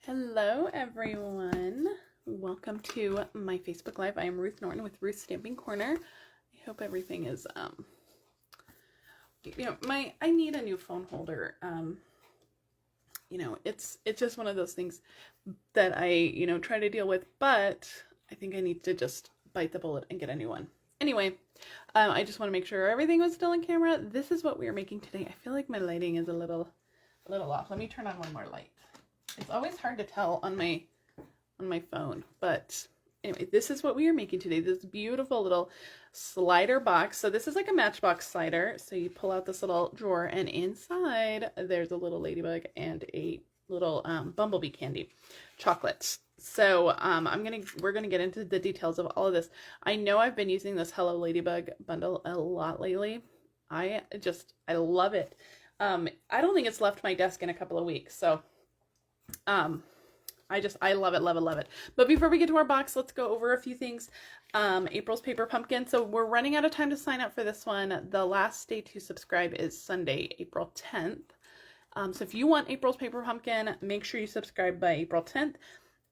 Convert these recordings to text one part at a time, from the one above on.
Hello everyone, welcome to my Facebook Live. I am Ruth Norton with Ruth's Stamping Corner. I hope everything is, I need a new phone holder. It's just one of those things that I, try to deal with, but I think I need to just bite the bullet and get a new one. Anyway, I just want to make sure everything was still in camera. This is what we are making today. I feel like my lighting is a little off. Let me turn on one more light. It's always hard to tell on my phone, but anyway, this is what we are making today. This beautiful little slider box. So this is like a Matchbox slider. So you pull out this little drawer, and inside there's a little ladybug and a little bumblebee candy chocolates. So we're gonna get into the details of all of this. I know I've been using this Hello Ladybug bundle a lot lately. I love it. I don't think it's left my desk in a couple of weeks, so I love it. But before we get to our box, let's go over a few things. April's Paper Pumpkin. So we're running out of time to sign up for this one. The last day to subscribe is Sunday, April 10th. So if you want April's Paper Pumpkin, make sure you subscribe by April 10th.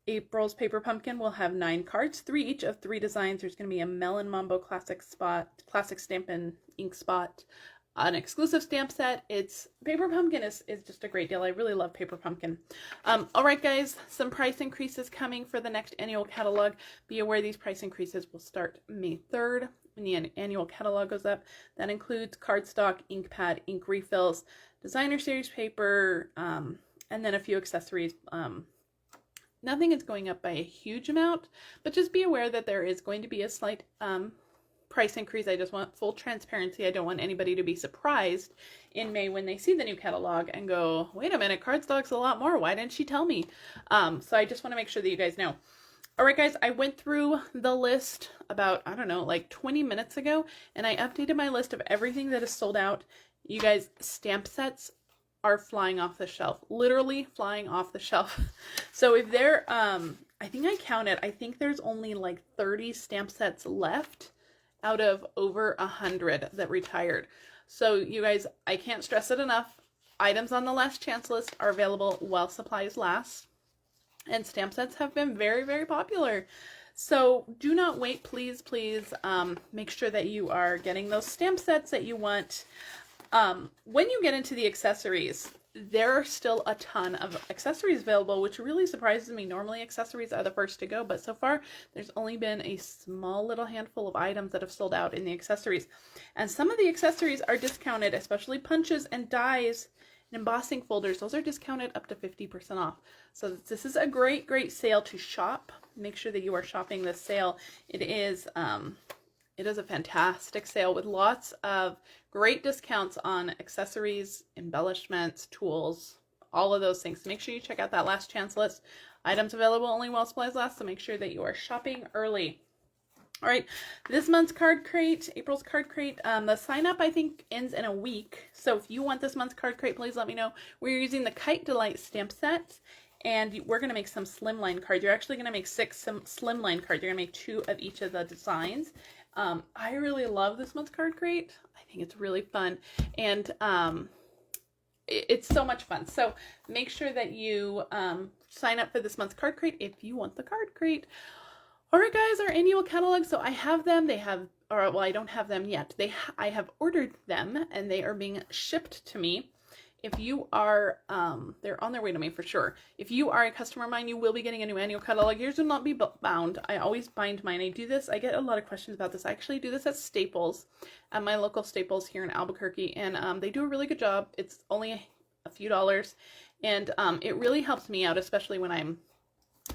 April's Paper Pumpkin will have 9 cards, 3 each of 3 designs. There's going to be a Melon Mambo Classic Stampin' Ink Spot, an exclusive stamp set. Paper Pumpkin is just a great deal. I really love Paper Pumpkin. All right, guys, some price increases coming for the next annual catalog. Be aware these price increases will start May 3rd when the annual catalog goes up. That includes cardstock, ink pad, ink refills, designer series paper, and then a few accessories. Nothing is going up by a huge amount, but just be aware that there is going to be a slight price increase. I just want full transparency. I don't want anybody to be surprised in May when they see the new catalog and go, wait a minute, cardstock's a lot more. Why didn't she tell me? So I just want to make sure that you guys know. All right, guys, I went through the list about, I don't know, like 20 minutes ago, and I updated my list of everything that is sold out. You guys, stamp sets are flying off the shelf, literally flying off the shelf. So if there, I think I counted, I think there's only like 30 stamp sets left out of over 100 that retired. So you guys, I can't stress it enough. Items on the last chance list are available while supplies last. And stamp sets have been very, very popular. So do not wait, please, make sure that you are getting those stamp sets that you want. When you get into the accessories, there are still a ton of accessories available, which really surprises me. Normally accessories are the first to go, but so far there's only been a small little handful of items that have sold out in the accessories. And some of the accessories are discounted, especially punches and dies and embossing folders. Those are discounted up to 50% off. So this is a great, great sale to shop. Make sure that you are shopping this sale. It is a fantastic sale with lots of great discounts on accessories, embellishments, tools, all of those things. Make sure you check out that last chance list. Items available only while supplies last, so make sure that you are shopping early. All right, this month's card crate, April's card crate, the sign up I think ends in a week. So if you want this month's card crate, please let me know. We're using the Kite Delight stamp set, and we're going to make some slimline cards. You're actually going to make 6 slimline cards. You're going to make 2 of each of the designs. I really love this month's card crate. I think it's really fun, and it's so much fun. So make sure that you sign up for this month's card crate if you want the card crate. All right, guys, our annual catalog. So I have them. I don't have them yet. I have ordered them, and they are being shipped to me. If you are, they're on their way to me for sure. If you are a customer of mine, you will be getting a new annual catalog. Yours will not be bound. I always bind mine. I get a lot of questions about this. I actually do this at Staples, at my local Staples here in Albuquerque, and they do a really good job. It's only a few dollars, and it really helps me out, especially when I'm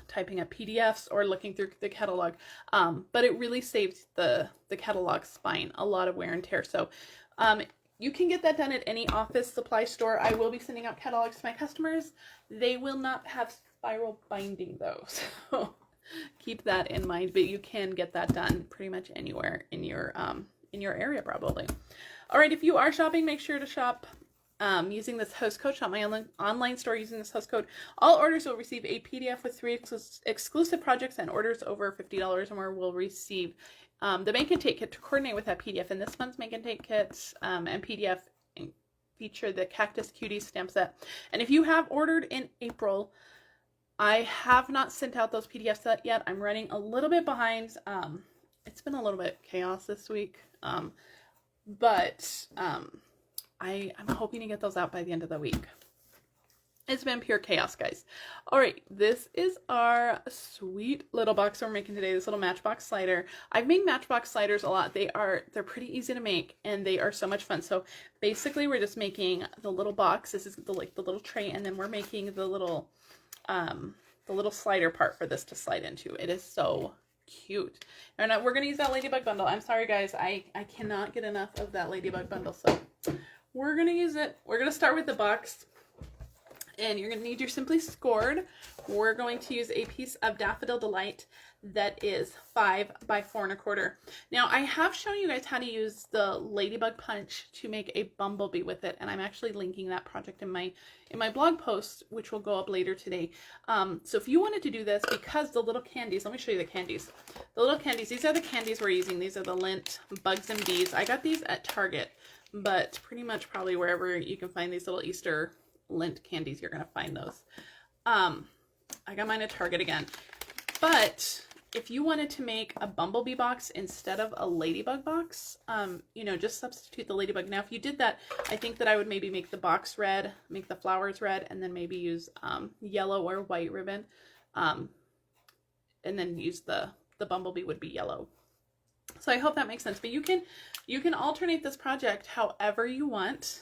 typing up PDFs or looking through the catalog. But it really saves the catalog spine a lot of wear and tear. So, you can get that done at any office supply store. I will be sending out catalogs to my customers. They will not have spiral binding though, so keep that in mind. But you can get that done pretty much anywhere in your area probably. All right, if you are shopping, make sure to shop using this host code. Shop my online store using this host code. All orders will receive a PDF with 3 exclusive projects, and orders over $50 or more will receive the Make and Take kit to coordinate with that PDF. And this month's Make and Take kits and PDF feature the Cactus Cuties stamp set. And if you have ordered in April, I have not sent out those PDFs yet. I'm running a little bit behind. It's been a little bit chaos this week, but I'm hoping to get those out by the end of the week. It's been pure chaos, guys. All right, this is our sweet little box we're making today, this little Matchbox slider. I've made Matchbox sliders a lot. They're pretty easy to make, and they are so much fun. So basically, we're just making the little box. This is the little tray, and then we're making the little slider part for this to slide into. It is so cute. And we're gonna use that Ladybug Bundle. I'm sorry, guys. I cannot get enough of that Ladybug Bundle, so we're gonna use it. We're gonna start with the box. And you're going to need your Simply Scored. We're going to use a piece of Daffodil Delight that is 5 by 4 1/4. Now, I have shown you guys how to use the Ladybug Punch to make a bumblebee with it, and I'm actually linking that project in my blog post, which will go up later today. So if you wanted to do this, because the little candies, let me show you the candies. The little candies, these are the candies we're using. These are the Lindt Bugs and Bees. I got these at Target, but pretty much probably wherever you can find these little Easter Lindt candies, you're gonna find those. I got mine at Target again. But if you wanted to make a bumblebee box instead of a ladybug box, you know, just substitute the ladybug. Now, if you did that, I think that I would maybe make the box red, make the flowers red, and then maybe use yellow or white ribbon, and then use the bumblebee would be yellow. So I hope that makes sense. But you can alternate this project however you want.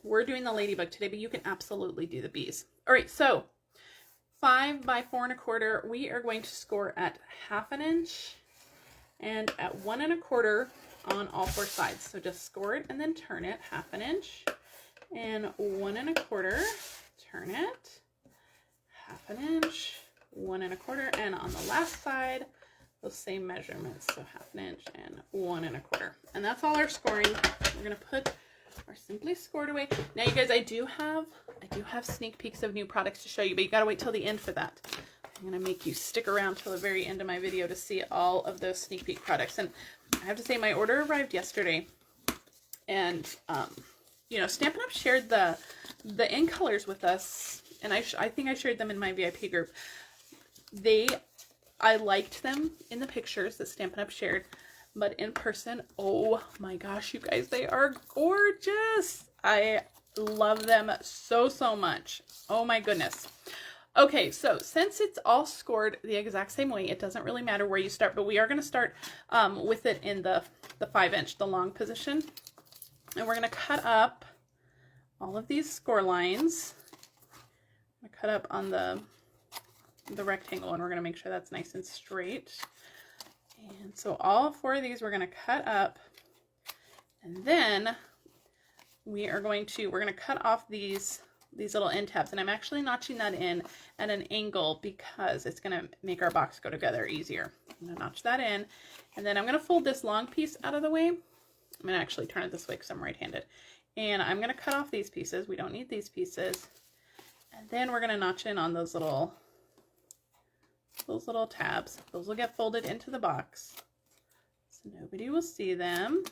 We're doing the ladybug today, but you can absolutely do the bees. All right, so 5 by 4 1/4, we are going to score at 1/2 inch and at 1 1/4 on all 4 sides. So just score it and then turn it 1/2 inch and 1 1/4, turn it 1/2 inch, 1 1/4, and on the last side, those same measurements, so 1/2 inch and 1 1/4. And that's all our scoring. We're gonna put our Simply Scored away. Now, you guys, I do have sneak peeks of new products to show you, but you gotta wait till the end for that. I'm gonna make you stick around till the very end of my video to see all of those sneak peek products. And I have to say, my order arrived yesterday, and you know, Stampin' Up shared the in colors with us, and I think I shared them in my VIP group. I liked them in the pictures that Stampin' Up shared. But in person, oh my gosh, you guys, they are gorgeous. I love them so, so much. Oh my goodness. Okay, so since it's all scored the exact same way, it doesn't really matter where you start, but we are going to start with it in the 5 inch, the long position. And we're going to cut up all of these score lines. I'm going to cut up on the rectangle, and we're going to make sure that's nice and straight. And so all 4 of these we're going to cut up, and then we're going to cut off these little end tabs, and I'm actually notching that in at an angle because it's going to make our box go together easier. I'm going to notch that in, and then I'm going to fold this long piece out of the way. I'm going to actually turn it this way because I'm right-handed, and I'm going to cut off these pieces. We don't need these pieces, and then we're going to notch in on those little tabs. Those will get folded into the box, so nobody will see them.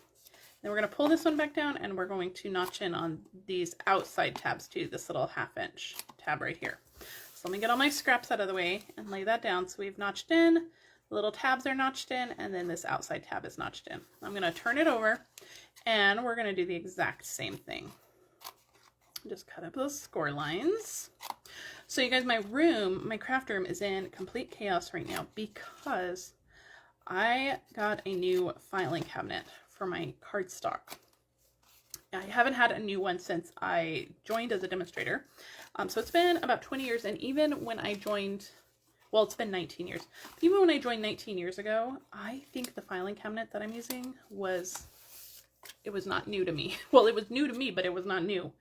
Then we're going to pull this one back down, and we're going to notch in on these outside tabs too, this little 1/2 inch tab right here. So let me get all my scraps out of the way and lay that down. So we've notched in, the little tabs are notched in, and then this outside tab is notched in. I'm going to turn it over, and we're going to do the exact same thing. Just cut up those score lines. So you guys, my craft room is in complete chaos right now because I got a new filing cabinet for my cardstock. I haven't had a new one since I joined as a demonstrator. So it's been about 20 years, and even when I joined, well, it's been 19 years. But even when I joined 19 years ago, I think the filing cabinet that I'm using was not new to me. Well, it was new to me, but it was not new.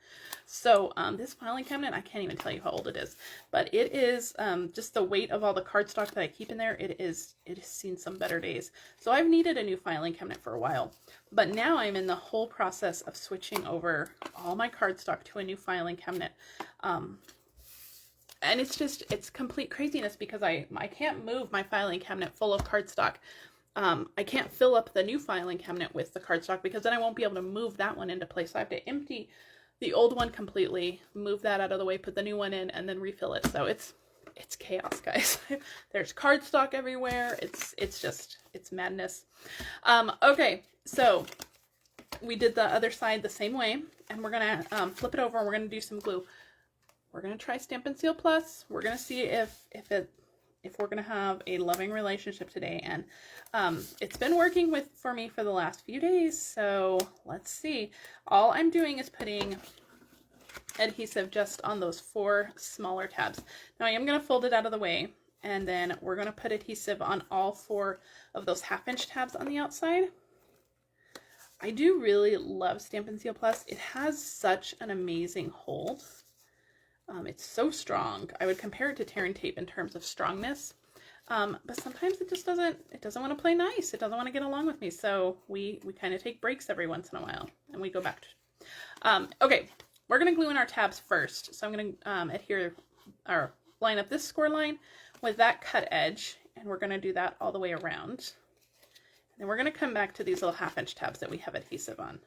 So this filing cabinet, I can't even tell you how old it is, but it is just the weight of all the cardstock that I keep in there. It has seen some better days. So I've needed a new filing cabinet for a while, but now I'm in the whole process of switching over all my cardstock to a new filing cabinet. And it's complete craziness because I can't move my filing cabinet full of cardstock. I can't fill up the new filing cabinet with the cardstock because then I won't be able to move that one into place. So I have to empty the old one completely, move that out of the way, put the new one in, and then refill it. So it's chaos, guys. There's cardstock everywhere. It's madness. Okay, so we did the other side the same way, and we're gonna flip it over and we're gonna do some glue. We're gonna try Stampin' Seal Plus. We're gonna see if we're gonna have a loving relationship today, and it's been working for me for the last few days, so let's see. All I'm doing is putting adhesive just on those 4 smaller tabs. Now I am going to fold it out of the way, and then we're going to put adhesive on all 4 of those 1/2" tabs on the outside. I do really love Stampin' Seal Plus. It has such an amazing hold. It's so strong. I would compare it to tear and tape in terms of strongness. But sometimes it just doesn't want to play nice. It doesn't want to get along with me. So we kind of take breaks every once in a while and we go back to, okay, we're going to glue in our tabs first. So I'm going to adhere or line up this score line with that cut edge, and we're going to do that all the way around. And then we're going to come back to these little 1/2" tabs that we have adhesive on.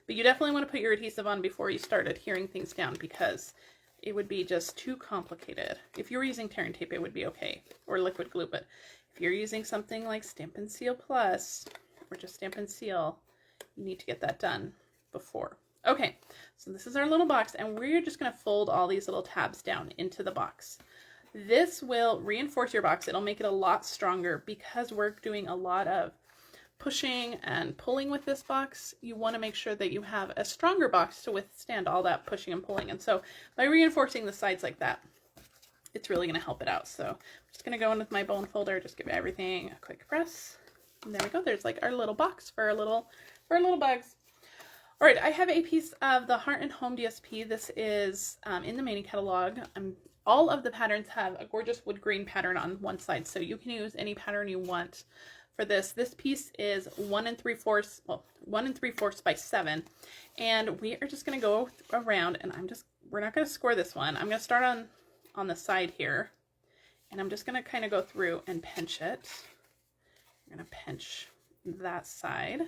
But you definitely want to put your adhesive on before you start adhering things down, because it would be just too complicated. If you were using tear and tape, it would be okay, or liquid glue, but if you're using something like Stampin' Seal Plus or just Stampin' Seal, you need to get that done before. Okay, so this is our little box, and we're just going to fold all these little tabs down into the box. This will reinforce your box. It'll make it a lot stronger because we're doing a lot of pushing and pulling with this box. You want to make sure that you have a stronger box to withstand all that pushing and pulling. And so by reinforcing the sides like that, it's really going to help it out. So I'm just going to go in with my bone folder, just give everything a quick press. And there we go. There's like our little box for our little bugs. All right, I have a piece of the Heart and Home DSP. This is in the mini catalog. All of the patterns have a gorgeous wood grain pattern on one side, so you can use any pattern you want for this. This piece is 1 3/4 by 7, and we are just going to go around, and we're not going to score this one. I'm going to start on the side here, and I'm just going to kind of go through and pinch it. I'm going to pinch that side.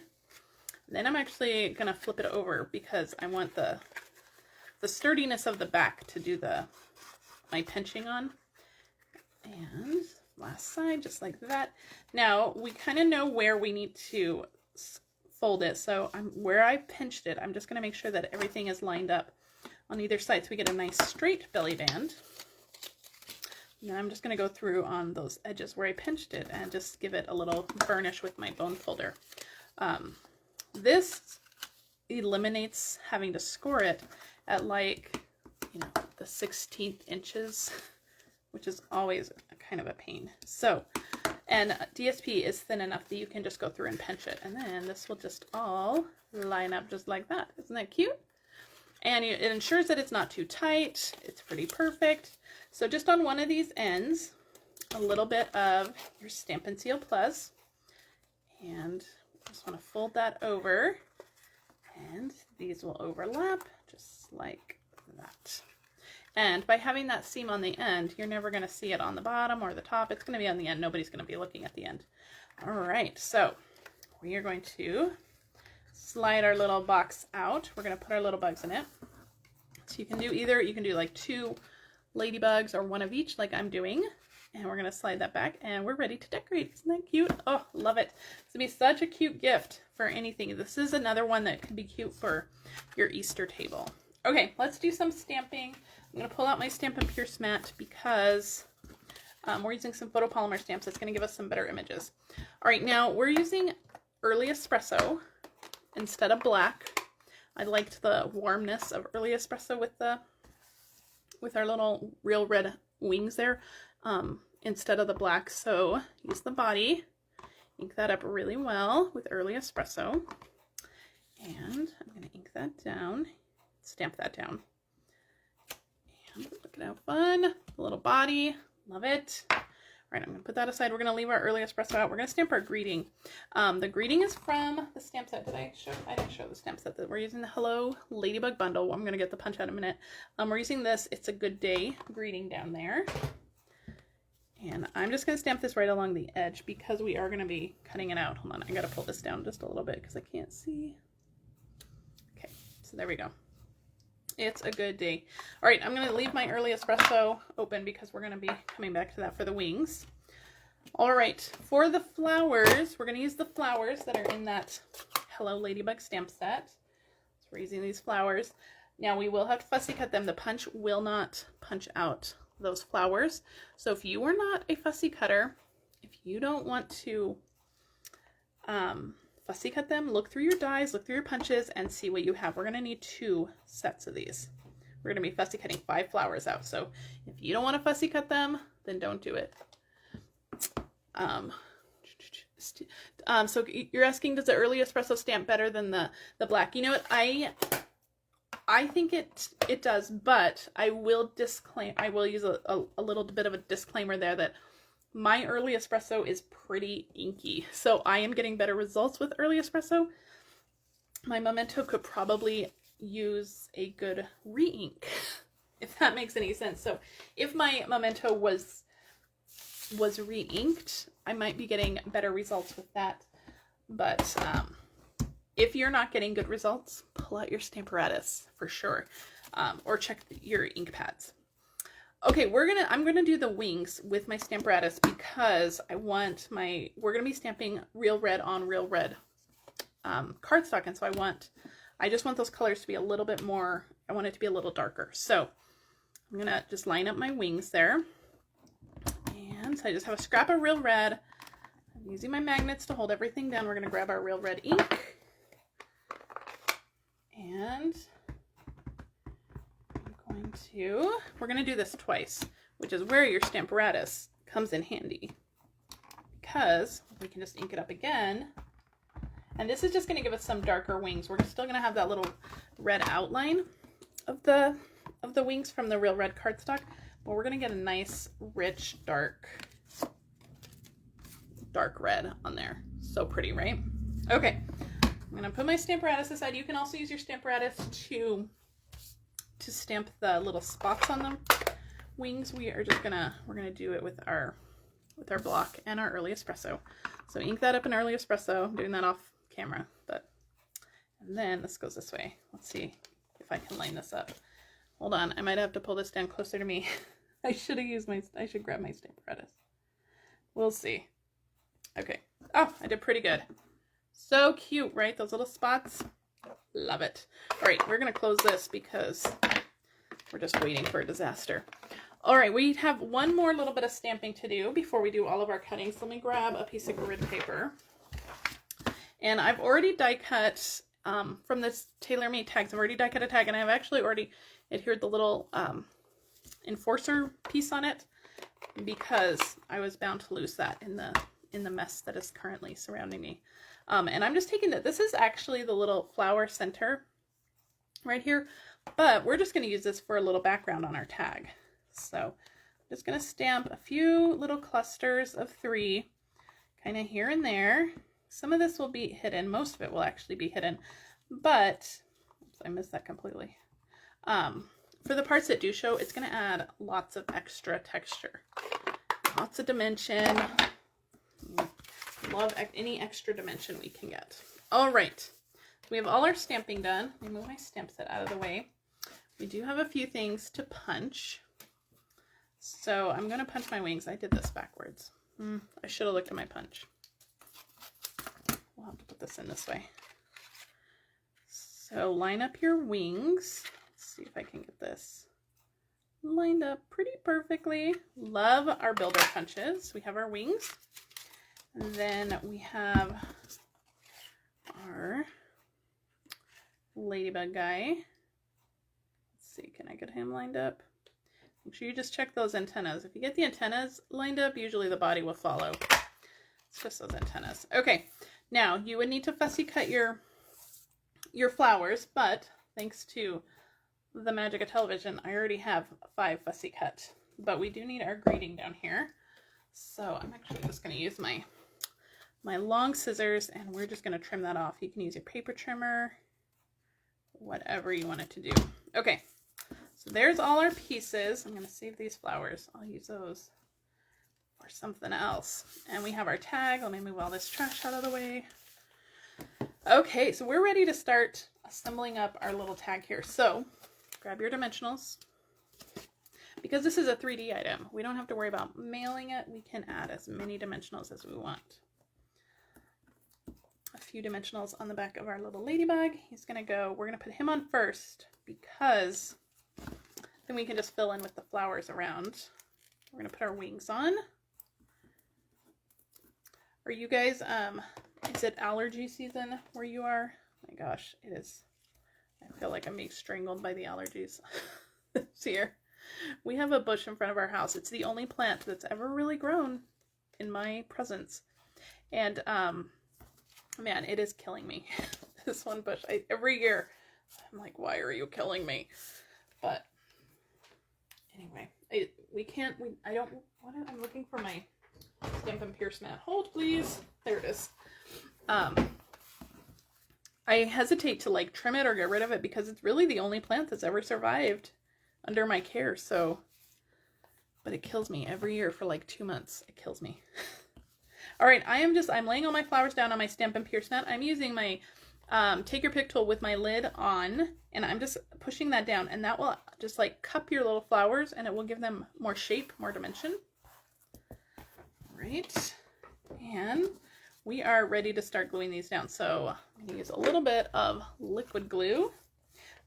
Then I'm actually going to flip it over because I want the sturdiness of the back to do my pinching on. And last side, just like that. Now, we kind of know where we need to fold it. So where I pinched it, I'm just going to make sure that everything is lined up on either side so we get a nice straight belly band. And then I'm just going to go through on those edges where I pinched it and just give it a little burnish with my bone folder. This eliminates having to score it at like, the 16th inches, which is always kind of a pain. So, and DSP is thin enough that you can just go through and pinch it. And then this will just all line up just like that. Isn't that cute? And it ensures that it's not too tight. It's pretty perfect. So just on one of these ends, a little bit of your Stampin' Seal Plus. And just want to fold that over, and these will overlap just like that. And by having that seam on the end, you're never going to see it on the bottom or the top. It's going to be on the end. Nobody's going to be looking at the end. All right, so we are going to slide our little box out. We're going to put our little bugs in it. So you can do you can do like 2 ladybugs or 1 of each like I'm doing. And we're going to slide that back, and we're ready to decorate. Isn't that cute? Oh, love it. It's going to be such a cute gift for anything. This is another one that could be cute for your Easter table. Okay, let's do some stamping. I'm going to pull out my Stampin' Pierce mat because we're using some photopolymer stamps. That's going to give us some better images. All right, now we're using Early Espresso instead of black. I liked the warmness of Early Espresso with our little real red wings there. Instead of the black, so use the body, ink that up really well with Early Espresso, and I'm going to ink that down, stamp that down, and look at how fun, the little body, love it. All right, I'm going to put that aside. We're going to leave our Early Espresso out. We're going to stamp our greeting. The greeting is from the stamp set. I didn't show the stamp set. That we're using the Hello Ladybug Bundle. I'm going to get the punch out in a minute. We're using this. It's a good day greeting down there. And I'm just going to stamp this right along the edge because we are going to be cutting it out. Hold on, I got to pull this down just a little bit because I can't see. Okay, so there we go. It's a good day. All right, I'm going to leave my early espresso open because we're going to be coming back to that for the wings. All right, for the flowers, we're going to use the flowers that are in that Hello Ladybug stamp set. So we're using these flowers. Now we will have to fussy cut them. The punch will not punch out those flowers. So if you are not a fussy cutter, if you don't want to fussy cut them, look through your dies, look through your punches, and see what you have. We're going to need 2 sets of these. We're going to be fussy cutting 5 flowers out. So if you don't want to fussy cut them, then don't do it. So you're asking, does the early espresso stamp better than the black? You know what? I think it does, but I will use a little bit of a disclaimer there that my early espresso is pretty inky. So I am getting better results with early espresso. My Memento could probably use a good re-ink, if that makes any sense. So if my Memento was re-inked, I might be getting better results with that. But if you're not getting good results, pull out your Stamparatus for sure, or check your ink pads. Okay, I'm gonna do the wings with my Stamparatus because we're gonna be stamping real red on real red cardstock, and so I just want those colors to be a little bit more. I want it to be a little darker. So I'm gonna just line up my wings there. And so I just have a scrap of real red. I'm using my magnets to hold everything down. We're going to grab our real red ink. And we're going to do this twice, which is where your Stamparatus comes in handy. Because we can just ink it up again. And this is just going to give us some darker wings. We're still going to have that little red outline of the wings from the real red cardstock. But we're going to get a nice, rich, dark red on there. So pretty, right? Okay. I'm going to put my Stamparatus aside. You can also use your Stamparatus to stamp the little spots on the wings. We're going to do it with our block and our early espresso. So ink that up in early espresso. I'm doing that off camera, and then this goes this way. Let's see if I can line this up. Hold on. I might have to pull this down closer to me. I should grab my Stamparatus. We'll see. Okay. Oh, I did pretty good. So cute, right? Those little spots. Love it. All right, we're going to close this because we're just waiting for a disaster. All right, we have one more little bit of stamping to do before we do all of our cuttings. Let me grab a piece of grid paper. And I've already die cut from this TaylorMade tags. I've already die cut a tag, and I've actually already adhered the little enforcer piece on it because I was bound to lose that in the mess that is currently surrounding me. And I'm just taking this is actually the little flower center right here, but we're just going to use this for a little background on our tag. So I'm just going to stamp a few little clusters of 3 kind of here and there. Some of this will be hidden. Most of it will actually be hidden, but oops, I missed that completely. For the parts that do show, it's going to add lots of extra texture, lots of dimension. Love any extra dimension we can get. All right, we have all our stamping done. Let me move my stamp set out of the way. We do have a few things to punch. So I'm going to punch my wings. I did this backwards. I should have looked at my punch. We'll have to put this in this way. So line up your wings. Let's see if I can get this lined up pretty perfectly. Love our builder punches. We have our wings. And then we have our ladybug guy. Let's see, can I get him lined up? Make sure you just check those antennas. If you get the antennas lined up, usually the body will follow. It's just those antennas. Okay, now you would need to fussy cut your flowers, but thanks to the magic of television, I already have 5 fussy cut. But we do need our greeting down here. So I'm actually just going to use my long scissors, and we're just going to trim that off. You can use your paper trimmer, whatever you want it to do. Okay, so there's all our pieces. I'm going to save these flowers. I'll use those for something else. And we have our tag. Let me move all this trash out of the way. Okay, so we're ready to start assembling up our little tag here. So grab your dimensionals. Because this is a 3D item, we don't have to worry about mailing it. We can add as many dimensionals as we want. A few dimensionals on the back of our little ladybug. He's gonna go, we're gonna put him on first because then we can just fill in with the flowers around. We're gonna put our wings on. Are you guys, is it allergy season where you are? Oh my gosh, it is. I feel like I'm being strangled by the allergies this year. We have a bush in front of our house. It's the only plant that's ever really grown in my presence. And, man, it is killing me. This one bush, every year, I'm like, why are you killing me? But anyway, I'm looking for my Stampin' Pierce mat. Hold, please. There it is. I hesitate to like trim it or get rid of it because it's really the only plant that's ever survived under my care. So, but it kills me every year for like 2 months. It kills me. All right, I'm laying all my flowers down on my Stampin' Pierce net. I'm using my Take Your Pick tool with my lid on, and I'm just pushing that down, and that will just like cup your little flowers, and it will give them more shape, more dimension. All right, and we are ready to start gluing these down. So I'm going to use a little bit of liquid glue.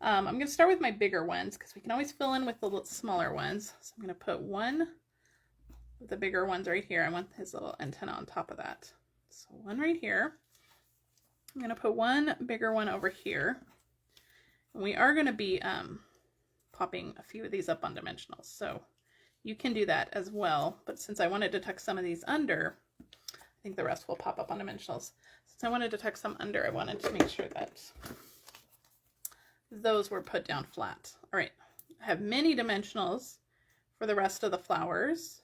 I'm going to start with my bigger ones because we can always fill in with the little smaller ones. So I'm going to put one of the bigger ones right here. I want his little antenna on top of that. So one right here. I'm going to put one bigger one over here. And we are going to be popping a few of these up on dimensionals. So you can do that as well. But since I wanted to tuck some of these under, I think the rest will pop up on dimensionals. Since I wanted to tuck some under, I wanted to make sure that those were put down flat. All right, I have many dimensionals for the rest of the flowers.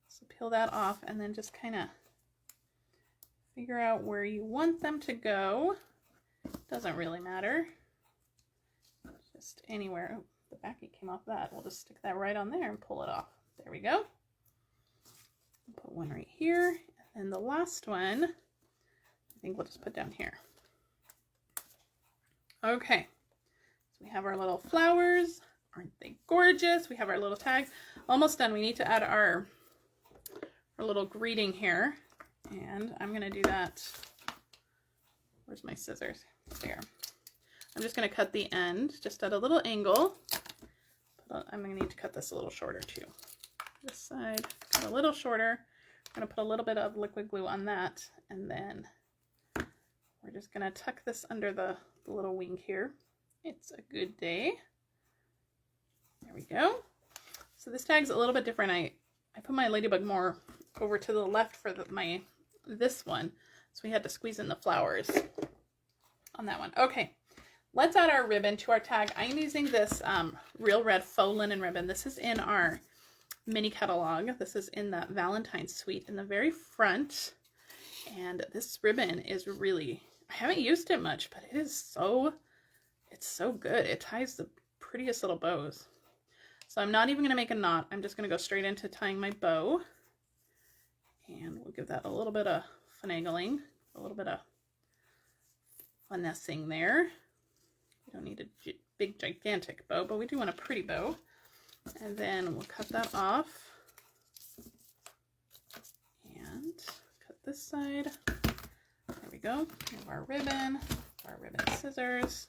So peel that off and then just kind of figure out where you want them to go. Doesn't really matter. Just anywhere. Oh, the backing came off that. We'll just stick that right on there and pull it off. There we go. Put one right here, and the last one, I think we'll just put down here. Okay, so we have our little flowers. Aren't they gorgeous? We have our little tag. Almost done. We need to add our little greeting here, and I'm going to do that. Where's my scissors? There. I'm just going to cut the end just at a little angle. I'm going to need to cut this a little shorter too. This side, cut a little shorter. I'm going to put a little bit of liquid glue on that, and then we're just going to tuck this under the little wing here. It's a good day. There we go. So this tag's a little bit different. I put my ladybug more over to the left for this one, so we had to squeeze in the flowers on that one. Okay, let's add our ribbon to our tag. I'm using this Real Red Faux Linen ribbon. This is in our mini catalog. This is in the Valentine's suite in the very front, and this ribbon is really, I haven't used it much, but it's so good. It ties the prettiest little bows. So I'm not even going to make a knot. I'm just going to go straight into tying my bow, and we'll give that a little bit of finagling, a little bit of finessing there. We don't need a big gigantic bow, but we do want a pretty bow. And then we'll cut that off and cut this side. There we go. We have our ribbon scissors.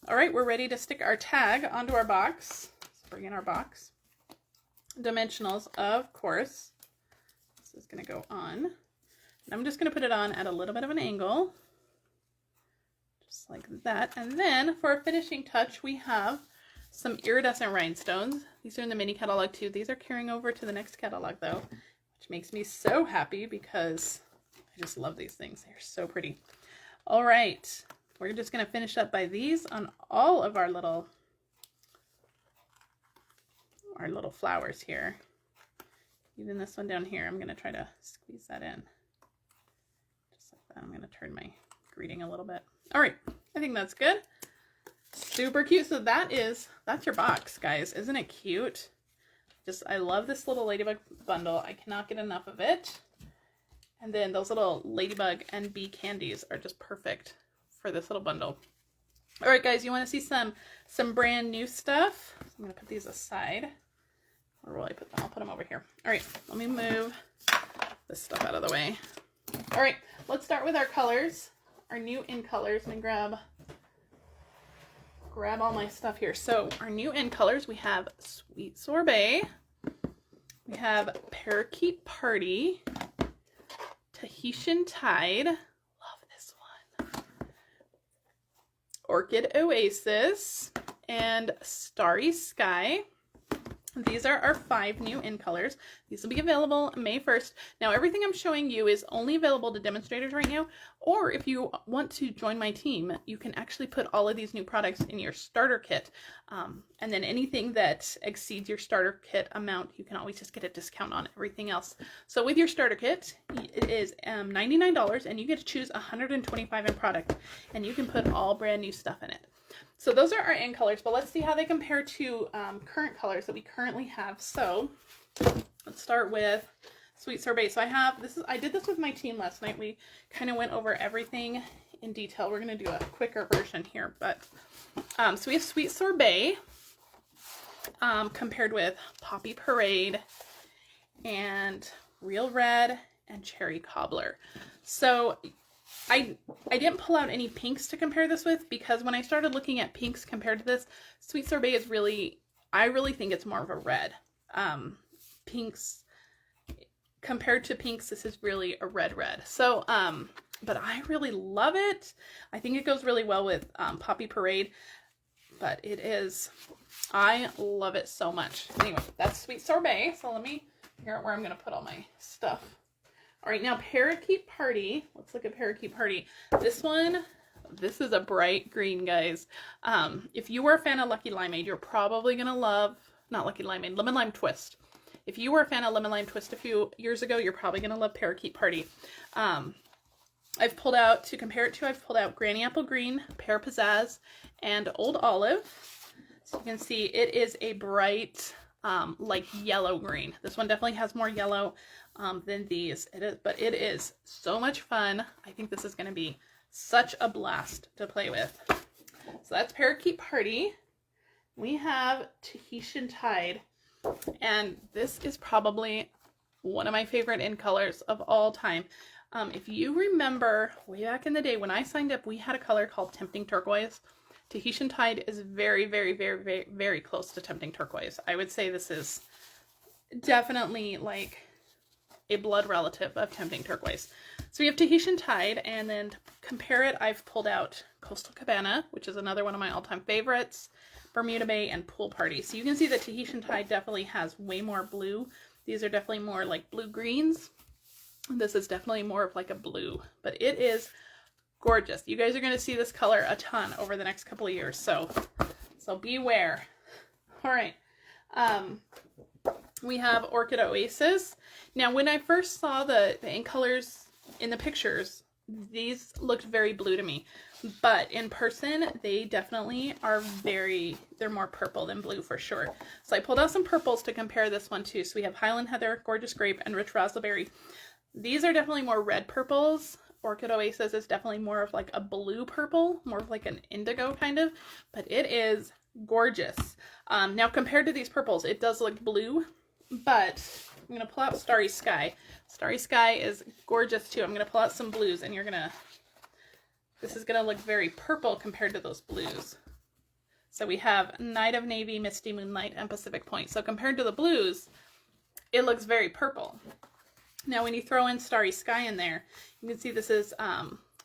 All right, we're ready to stick our tag onto our box. Let's bring in our box. Dimensionals, of course. This is going to go on. And I'm just going to put it on at a little bit of an angle. Just like that. And then for a finishing touch, we have some iridescent rhinestones. These are in the mini catalog too. These are carrying over to the next catalog though, which makes me so happy because I just love these things. They're so pretty. All right, we're just going to finish up by these on all of our little flowers here. Even this one down here, I'm going to try to squeeze that in. Just like that. I'm going to turn my greeting a little bit. All right, I think that's good. Super cute. So that's your box, guys. Isn't it cute? I love this little Ladybug bundle. I cannot get enough of it. And then those little Ladybug and bee candies are just perfect for this little bundle. All right, guys, you want to see some brand new stuff? So I'm going to put these aside. Where will I put them? I'll put them over here. All right, let me move this stuff out of the way. All right, let's start with our colors, our new in colors. Let me grab all my stuff here. So our new in colors, we have Sweet Sorbet, we have Parakeet Party, Tahitian Tide, love this one, Orchid Oasis, and Starry Sky. These are our 5 new in colors. These will be available May 1st. Now, everything I'm showing you is only available to demonstrators right now, or if you want to join my team, you can actually put all of these new products in your starter kit. And then anything that exceeds your starter kit amount, you can always just get a discount on everything else. So with your starter kit, it is $99, and you get to choose 125 in product, and you can put all brand new stuff in it. So those are our in colors, but let's see how they compare to current colors that we currently have. So let's start with Sweet Sorbet. So I did this with my team last night. We kind of went over everything in detail. We're going to do a quicker version here, but so we have Sweet Sorbet compared with Poppy Parade and Real Red and Cherry Cobbler. So I didn't pull out any pinks to compare this with, because when I started looking at pinks compared to this, Sweet Sorbet is I really think it's more of a red. Pinks, compared to pinks, this is really a red. So, but I really love it. I think it goes really well with Poppy Parade, but I love it so much. Anyway, that's Sweet Sorbet. So let me figure out where I'm going to put all my stuff. All right, now Parakeet Party. Let's look at Parakeet Party. This is a bright green, guys. If you were a fan of Lucky Limeade, you're probably going to love, not Lucky Limeade, Lemon Lime Twist. If you were a fan of Lemon Lime Twist a few years ago, you're probably going to love Parakeet Party. I've pulled out Granny Apple Green, Pear Pizzazz, and Old Olive. So you can see it is a bright, like yellow green. This one definitely has more yellow than these. But it is so much fun. I think this is going to be such a blast to play with. So that's Parakeet Party. We have Tahitian Tide, and this is probably one of my favorite in colors of all time. If you remember way back in the day when I signed up, we had a color called Tempting Turquoise. Tahitian Tide is very, very, very, very, very close to Tempting Turquoise. I would say this is definitely like a blood relative of Tempting Turquoise. So we have Tahitian Tide, and then to compare it, I've pulled out Coastal Cabana, which is another one of my all-time favorites, Bermuda Bay, and Pool Party. So you can see that Tahitian Tide definitely has way more blue. These are definitely more like blue-greens. This is definitely more of like a blue, but it is gorgeous. You guys are going to see this color a ton over the next couple of years, so beware. All right. We have Orchid Oasis. Now, when I first saw the in colors in the pictures, these looked very blue to me, but in person, they definitely are they're more purple than blue for sure. So I pulled out some purples to compare this one to. So we have Highland Heather, Gorgeous Grape, and Rich Raspberry. These are definitely more red purples. Orchid Oasis is definitely more of like a blue purple, more of like an indigo kind of, but it is gorgeous. Now compared to these purples, it does look blue, but I'm going to pull out Starry Sky. Starry Sky is gorgeous too. I'm going to pull out some blues, and this is going to look very purple compared to those blues. So we have Night of Navy, Misty Moonlight, and Pacific Point. So compared to the blues, it looks very purple. Now, when you throw in Starry Sky in there, you can see this is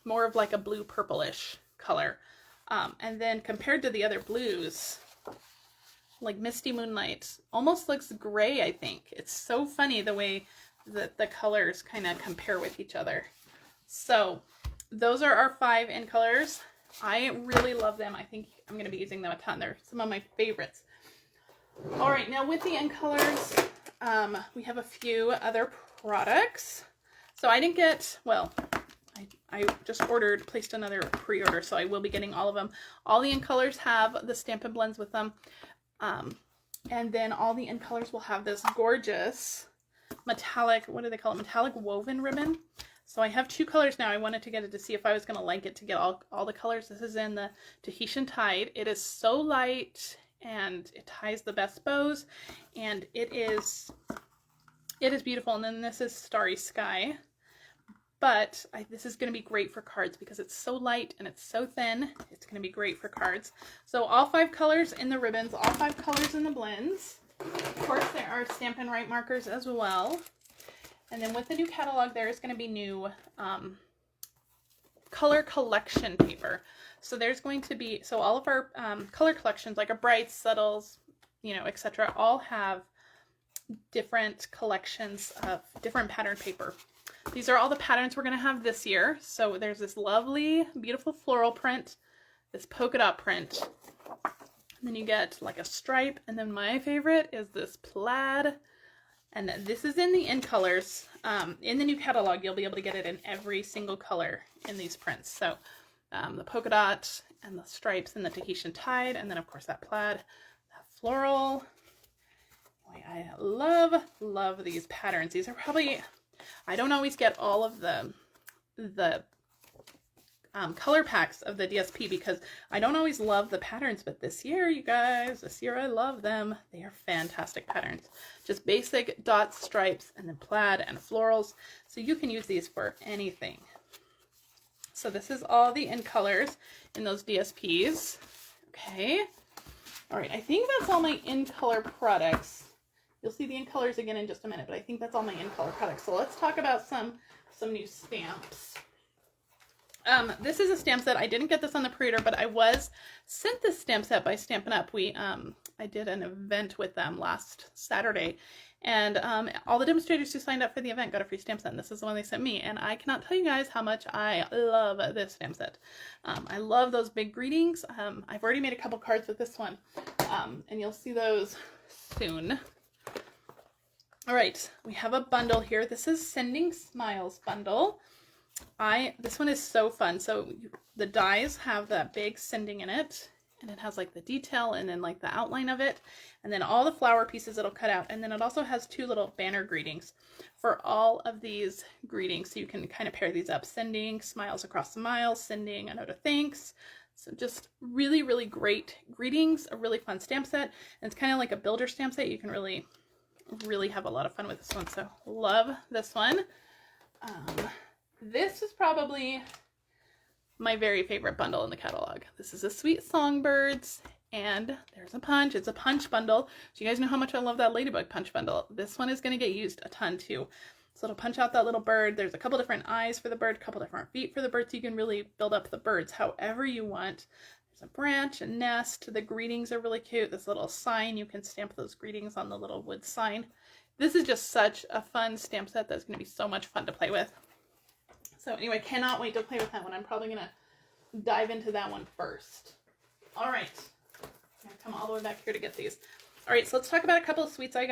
more of like a blue purplish color. And then compared to the other blues, like Misty Moonlight almost looks gray, I think. It's so funny the way that the colors kind of compare with each other. So those are our 5 in colors. I really love them. I think I'm going to be using them a ton. They're some of my favorites. All right, now with the in colors, we have a few other products. So I didn't get, well, I just placed another pre-order, so I will be getting all of them. All the in colors have the Stampin' Blends with them. And then all the in colors will have this gorgeous metallic, what do they call it? Metallic woven ribbon. So I have 2 colors now. I wanted to get it to see if I was going to like it to get all the colors. This is in the Tahitian Tide. It is so light and it ties the best bows, and it is beautiful. And then this is Starry Sky. But this is going to be great for cards because it's so light and it's so thin. It's going to be great for cards. So all 5 colors in the ribbons, all 5 colors in the blends. Of course, there are Stampin' Write markers as well. And then with the new catalog, there is going to be new color collection paper. So there's going to be, so all of our color collections, like our brights, subtles, you know, etc., all have different collections of different pattern paper. These are all the patterns we're going to have this year. So there's this lovely, beautiful floral print, this polka dot print, and then you get like a stripe, and then my favorite is this plaid, and this is in the in colors. In the new catalog, you'll be able to get it in every single color in these prints. So the polka dot and the stripes and the Tahitian Tide, and then of course that plaid, that floral. Boy, I love these patterns. These are probably, I don't always get all of the color packs of the DSP because I don't always love the patterns, but this year, you guys, this year I love them. They are fantastic patterns. Just basic dots, stripes, and then plaid and florals. So you can use these for anything. So this is all the in colors in those DSPs. Okay. All right, I think that's all my in color products. You'll see the in colors again in just a minute, but I think that's all my in color products. So let's talk about some new stamps. This is a stamp set. I didn't get this on the pre-order, but I was sent this stamp set by Stampin' Up. I did an event with them last Saturday, and all the demonstrators who signed up for the event got a free stamp set, and this is the one they sent me, and I cannot tell you guys how much I love this stamp set. I love those big greetings. I've already made a couple cards with this one, and you'll see those soon. All right, we have a bundle here. This is Sending Smiles bundle. This one is so fun. So the dies have that big sending in it, and it has like the detail and then like the outline of it, and then all the flower pieces it'll cut out, and then it also has 2 little banner greetings for all of these greetings. So you can kind of pair these up. Sending Smiles Across the Miles, sending a note of thanks. So just really, really great greetings, a really fun stamp set, and it's kind of like a builder stamp set. You can really have a lot of fun with this one. So love this one. This is probably my very favorite bundle in the catalog. This is a Sweet Songbirds, and there's a punch. It's a punch bundle. So you guys know how much I love that Ladybug punch bundle. This one is going to get used a ton too. So it'll punch out that little bird. There's a couple different eyes for the bird, a couple different feet for the bird, so you can really build up the birds however you want. There's a branch, a nest. The greetings are really cute. This little sign, you can stamp those greetings on the little wood sign. This is just such a fun stamp set that's going to be so much fun to play with. So anyway, cannot wait to play with that one. I'm probably going to dive into that one first. All right. I'm going to come all the way back here to get these. All right, so let's talk about a couple of sweets. I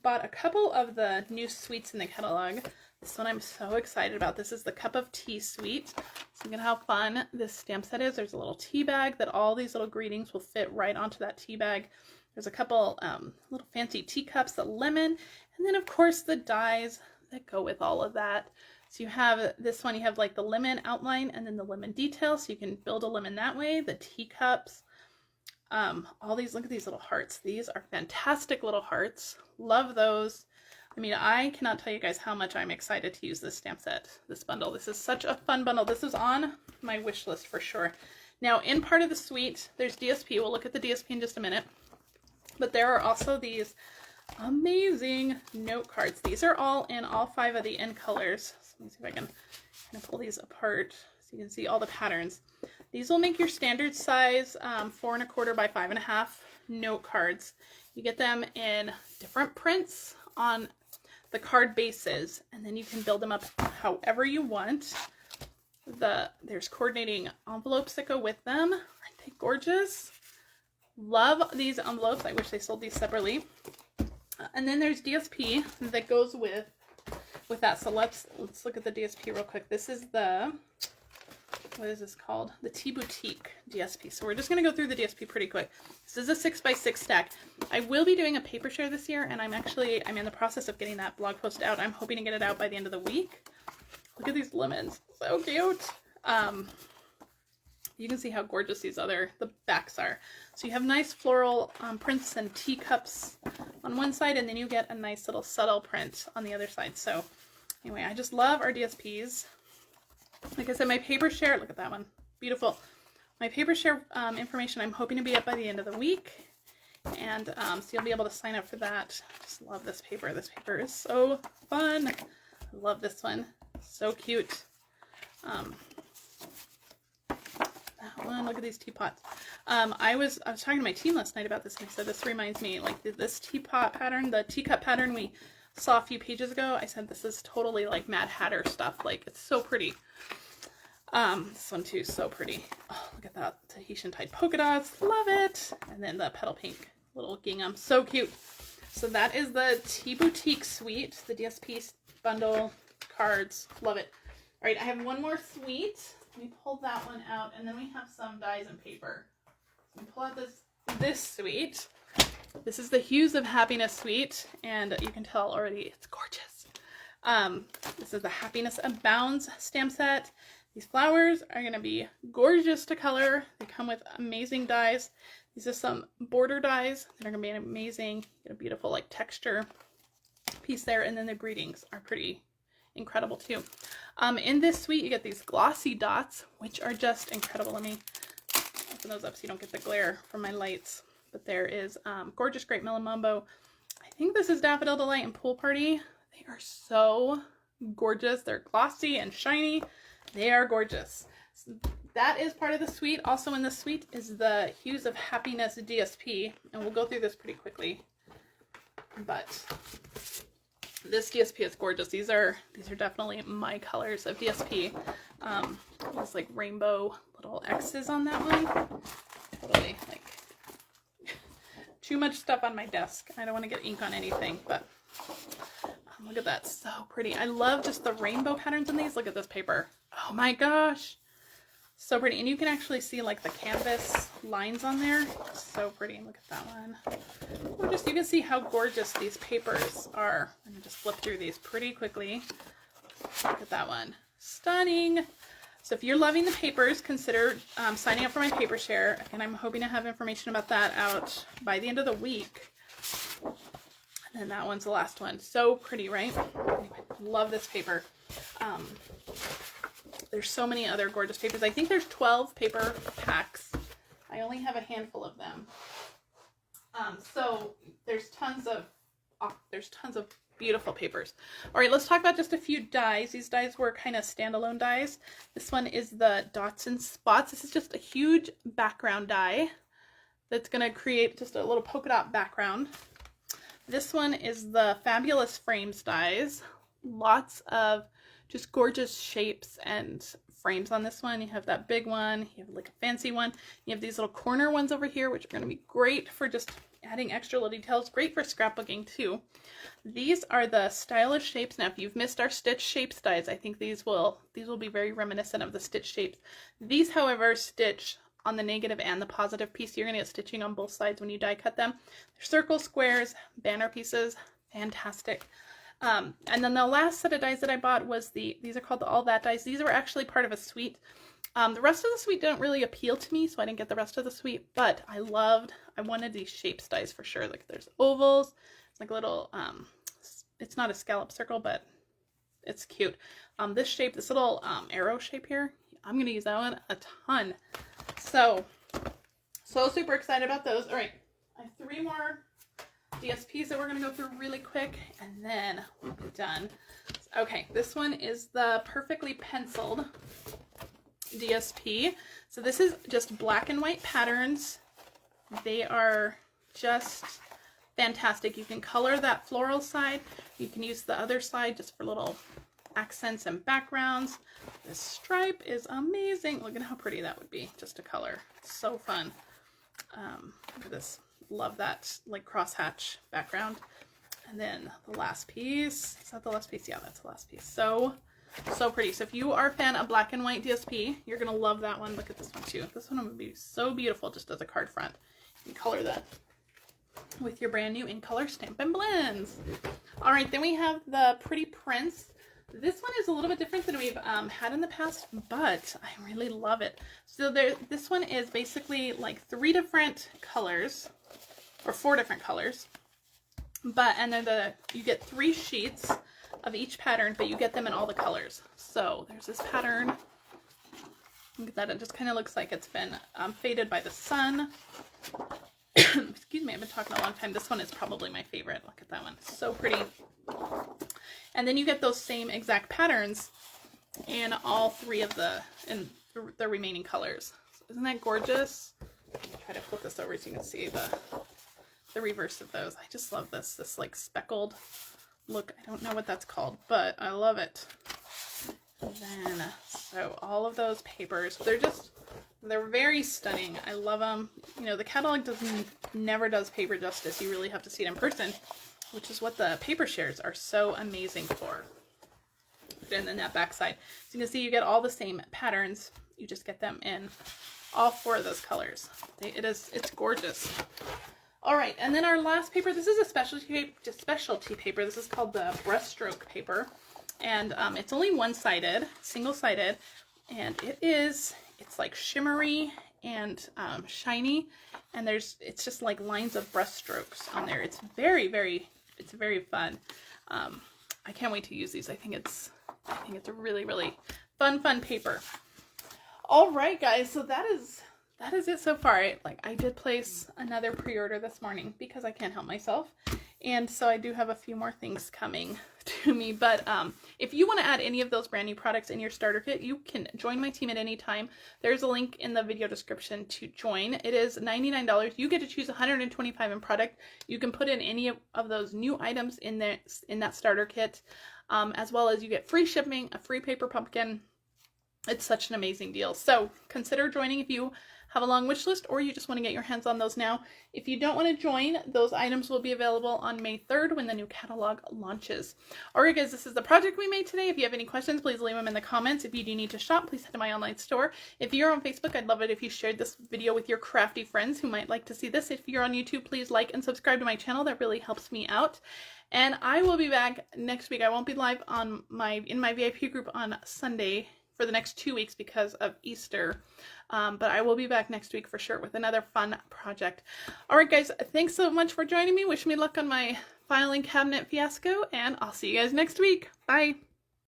bought a couple of the new sweets in the catalog. This one I'm so excited about. This is the Cup of Tea Suite. So look at how fun this stamp set is. There's a little tea bag that all these little greetings will fit right onto that tea bag. There's a couple little fancy teacups, a lemon, and then of course the dies that go with all of that. So you have this one, you have like the lemon outline and then the lemon detail, so you can build a lemon that way. The teacups, all these, look at these little hearts. These are fantastic little hearts. Love those. I mean, I cannot tell you guys how much I'm excited to use this stamp set, this bundle. This is such a fun bundle. This is on my wish list for sure. Now, in part of the suite, there's DSP. We'll look at the DSP in just a minute. But there are also these amazing note cards. These are all in all 5 of the in colors. So let me see if I can kind of pull these apart so you can see all the patterns. These will make your standard size 4 1/4 by 5 1/2 note cards. You get them in different prints on the card bases, and then you can build them up however you want. There's coordinating envelopes that go with them. Aren't they gorgeous? Love these envelopes. I wish they sold these separately. And then there's DSP that goes with that. So let's look at the DSP real quick. This is the, what is this called? The Boutique Dsp. So we're just going to go through the DSP pretty quick. This is a 6x6 stack. I will be doing a paper share this year, and I'm in the process of getting that blog post out. I'm hoping to get it out by the end of the week. Look at these lemons. So cute. You can see how gorgeous the backs are. So you have nice floral prints and teacups on one side, and then you get a nice little subtle print on the other side. So anyway, I just love our DSPs. Like I said, my paper share, look at that one. Beautiful. My paper share information I'm hoping to be up by the end of the week. And so you'll be able to sign up for that. Just love this paper. This paper is so fun. I love this one. So cute. That one, look at these teapots. I was talking to my team last night about this, and I said this reminds me, like this teapot pattern, the teacup pattern we saw a few pages ago. I said this is totally like Mad Hatter stuff. Like, it's so pretty. This one too is so pretty. Oh, look at that Tahitian Tide polka dots. Love it. And then the petal pink little gingham. So cute. So that is the Tea Boutique suite, the DSP bundle cards. Love it. All right, I have one more suite. Let me pull that one out, and then we have some dies and paper. Let me pull out this suite. This is the Hues of Happiness suite, and you can tell already it's gorgeous. This is the Happiness Abounds stamp set. These flowers are going to be gorgeous to color. They come with amazing dies. These are some border dies that are going to be an amazing, get a beautiful like texture piece there, and then the greetings are pretty incredible too. In this suite you get these glossy dots, which are just incredible. Let me open those up so you don't get the glare from my lights. But there is gorgeous Great Melon Mambo. I think this is Daffodil Delight and Pool Party. They are so gorgeous. They're glossy and shiny. They are gorgeous. So that is part of the suite. Also in the suite is the Hues of Happiness DSP, and we'll go through this pretty quickly. But this DSP is gorgeous. These are definitely my colors of DSP. There's like rainbow little X's on that one. Totally like too much stuff on my desk. I don't want to get ink on anything, but look at that. So pretty. I love just the rainbow patterns in these. Look at this paper. Oh my gosh. So pretty. And you can actually see like the canvas lines on there. So pretty. Look at that one. Gorgeous. You can see how gorgeous these papers are. I'm going to just flip through these pretty quickly. Look at that one. Stunning. So if you're loving the papers, consider signing up for my paper share. And I'm hoping to have information about that out by the end of the week. And then that one's the last one. So pretty, right? Anyway, love this paper. There's so many other gorgeous papers. I think there's 12 paper packs. I only have a handful of them. So there's tons of beautiful papers. All right, let's talk about just a few dies. These dies were kind of standalone dies. This one is the Dots and Spots. This is just a huge background die that's going to create just a little polka dot background. This one is the Fabulous Frames dies. Lots of just gorgeous shapes and frames on this one. You have that big one, you have like a fancy one, you have these little corner ones over here, which are going to be great for just adding extra little details, great for scrapbooking too. These are the stylish shapes. Now if you've missed our Stitch Shapes dies, I think these will be very reminiscent of the Stitch Shapes. These, however, stitch on the negative and the positive piece. You're going to get stitching on both sides when you die cut them. They're circles, squares, banner pieces, fantastic. And then the last set of dies that I bought was these are called the All That dies. These were actually part of a suite. The rest of the suite didn't really appeal to me, so I didn't get the rest of the suite, but I wanted these shapes dies for sure. Like there's ovals, it's like a little, it's not a scallop circle, but it's cute. This shape, this little arrow shape here, I'm going to use that one a ton. So super excited about those. All right, I have 3 more DSPs that we're going to go through really quick, and then we'll be done. Okay, this one is the Perfectly Penciled DSP. So this is just black and white patterns. They are just fantastic. You can color that floral side. You can use the other side just for little accents and backgrounds. This stripe is amazing. Look at how pretty that would be just to color. It's so fun. Look at this. Love that like crosshatch background. And then the last piece. Is that the last piece? Yeah, that's the last piece. So pretty. So if you are a fan of black and white DSP, you're going to love that one. Look at this one too. This one would be so beautiful just as a card front. You can color that with your brand new in color Stampin' Blends. All right, then we have the Pretty Prince. This one is a little bit different than we've had in the past, but I really love it. So this one is basically like 3 different colors, or 4 different colors, and then you get 3 sheets of each pattern, but you get them in all the colors. So there's this pattern. Look at that, it just kind of looks like it's been faded by the sun. Excuse me, I've been talking a long time. This one is probably my favorite. Look at that one, so pretty. And then you get those same exact patterns in all 3 of the remaining colors. So isn't that gorgeous? Try to flip this over so you can see the reverse of those. I just love this like speckled look. I don't know what that's called, but I love it. And then, so all of those papers, they're very stunning. I love them. You know, the catalog never does paper justice. You really have to see it in person, which is what the paper shares are so amazing for. And then that back side. So you can see you get all the same patterns. You just get them in all 4 of those colors. It's gorgeous. All right, and then our last paper, this is a specialty paper. This is called the brushstroke paper. And it's only one-sided, single-sided, and it's like shimmery and shiny, and it's just like lines of brush strokes on there. It's very fun. I can't wait to use these. I think it's a really fun paper. All right, guys, so that is it so far. I did place another pre-order this morning because I can't help myself, and so I do have a few more things coming to me. But if you want to add any of those brand new products in your starter kit, you can join my team at any time. There's a link in the video description to join. It is $99. You get to choose 125 in product. You can put in any of those new items in that starter kit, as well as you get free shipping, a free paper pumpkin. It's such an amazing deal. So consider joining if you have a long wish list or you just want to get your hands on those now. If you don't want to join, those items will be available on May 3rd when the new catalog launches. Alright guys, this is the project we made today. If you have any questions, please leave them in the comments. If you do need to shop, please head to my online store. If you're on Facebook, I'd love it if you shared this video with your crafty friends who might like to see this. If you're on YouTube, please like and subscribe to my channel. That really helps me out. And I will be back next week. I won't be live on in my VIP group on Sunday for the next 2 weeks because of Easter. But I will be back next week for sure with another fun project. Alright guys, thanks so much for joining me. Wish me luck on my filing cabinet fiasco, and I'll see you guys next week. Bye!